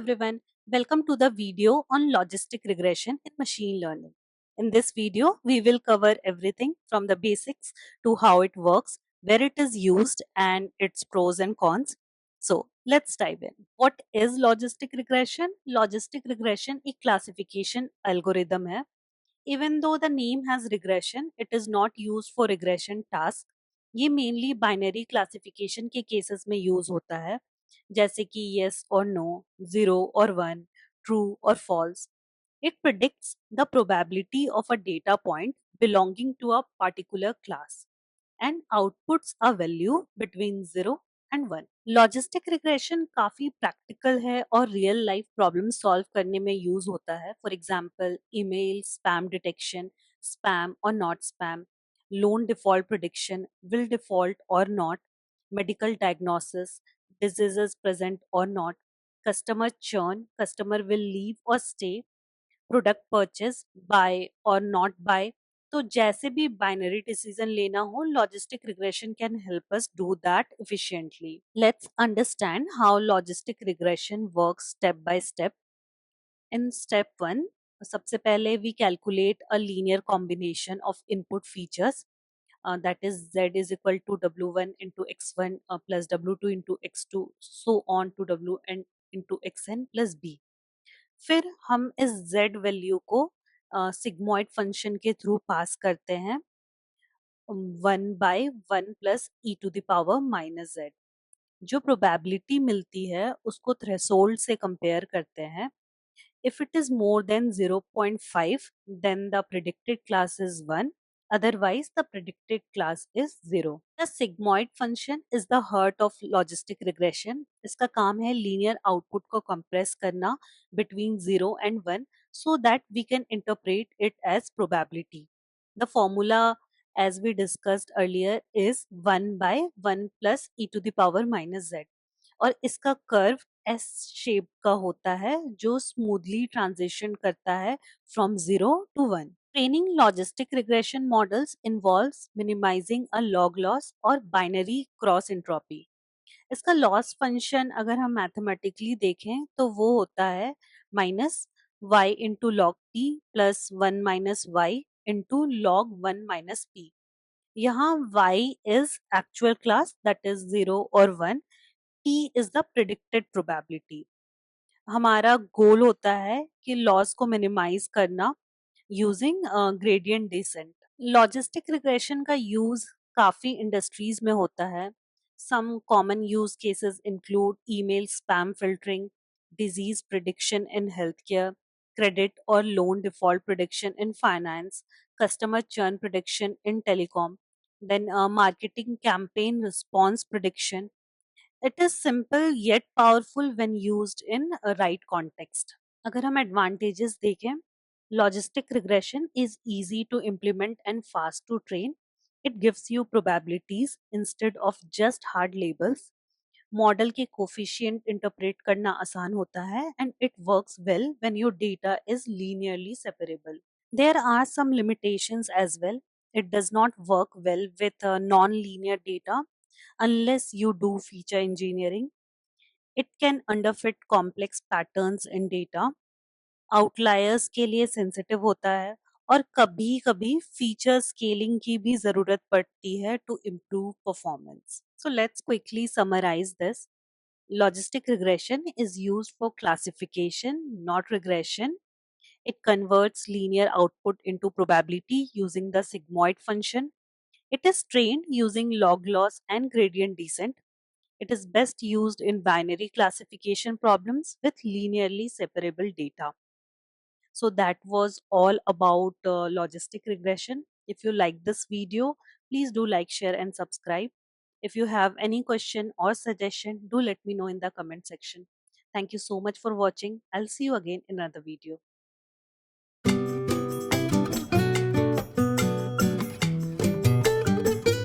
everyone, welcome to the video on logistic regression in machine learning. In this video, we will cover everything from the basics to how it works, where it is used, and its pros and cons. So, let's dive in. What is logistic regression? Logistic regression एक classification algorithm है. Even though the name has regression, it is not used for regression tasks. ये mainly binary classification के cases में use होता है, जैसे कि yes or no, 0 or 1, true or false. It predicts the probability of a data point belonging to a particular class and outputs a value between 0 and 1. Logistic regression काफी practical है और real life problem solve करने में use होता है. For example email spam detection, spam और not spam, loan default prediction, will default और not, medical diagnosis, diseases present or not, customer churn, customer will leave or stay, product purchase, buy और not buy. तो जैसे भी binary decision लेना हो, logistic regression can help us do that efficiently. Let's understand how logistic regression works step by step. In step 1, सबसे पहले we calculate a linear combination of input features, that is z is equal to w1 into x1 plus w2 into x2 so on to wn into xn plus b. फिर हम इस z value को sigmoid function के through pass करते हैं 1/1 plus e to the power minus z. जो probability मिलती है उसको थ्रेशोल्ड से कंपेयर करते हैं. If it is more than 0.5, then the predicted class is 1. Otherwise, the predicted class is 0. The sigmoid function is the heart of logistic regression. इसका काम है linear output को compress करना between 0 and 1 so that we can interpret it as probability. The formula, as we discussed earlier, is 1/1 plus e to the power minus z. और इसका curve S shape का होता है जो स्मूथली ट्रांजिशन करता है from 0 to 1. Training logistic regression models involves minimising a log loss और binary cross entropy. इसका लॉस फंक्शन अगर हम मैथमेटिकली देखें तो वो होता है minus y into log t plus 1 minus y into log 1 minus p. यहाँ y is actual class that is 0 और 1. T is the predicted probability. हमारा गोल होता है कि लॉस को मिनिमाइज करना using gradient descent. Logistic regression का यूज काफी इंडस्ट्रीज में होता है. Some common use cases include email spam filtering, disease prediction in health care, credit और loan default prediction in finance, customer churn prediction in telecom, then marketing campaign response prediction. It is simple yet powerful when used in a right context. अगर हम advantages देखें, logistic regression is easy to implement and fast to train. It gives you probabilities instead of just hard labels. Model के coefficient interpret करना आसान होता है and it works well when your data is linearly separable. There are some limitations as well. It does not work well with non-linear data unless you do feature engineering. It can underfit complex patterns in data. Outliers के लिए sensitive होता है और कभी कभी feature scaling की भी जरूरत पड़ती है to improve performance. So let's quickly summarise this. Logistic regression is used for classification, not regression. It converts linear output into probability using the sigmoid function. It is trained using log loss and gradient descent. It is best used in binary classification problems with linearly separable data. So that was all about logistic regression. If you like this video, please do like, share and subscribe. If you have any question or suggestion, do let me know in the comment section. Thank you so much for watching. I'll see you again in another video.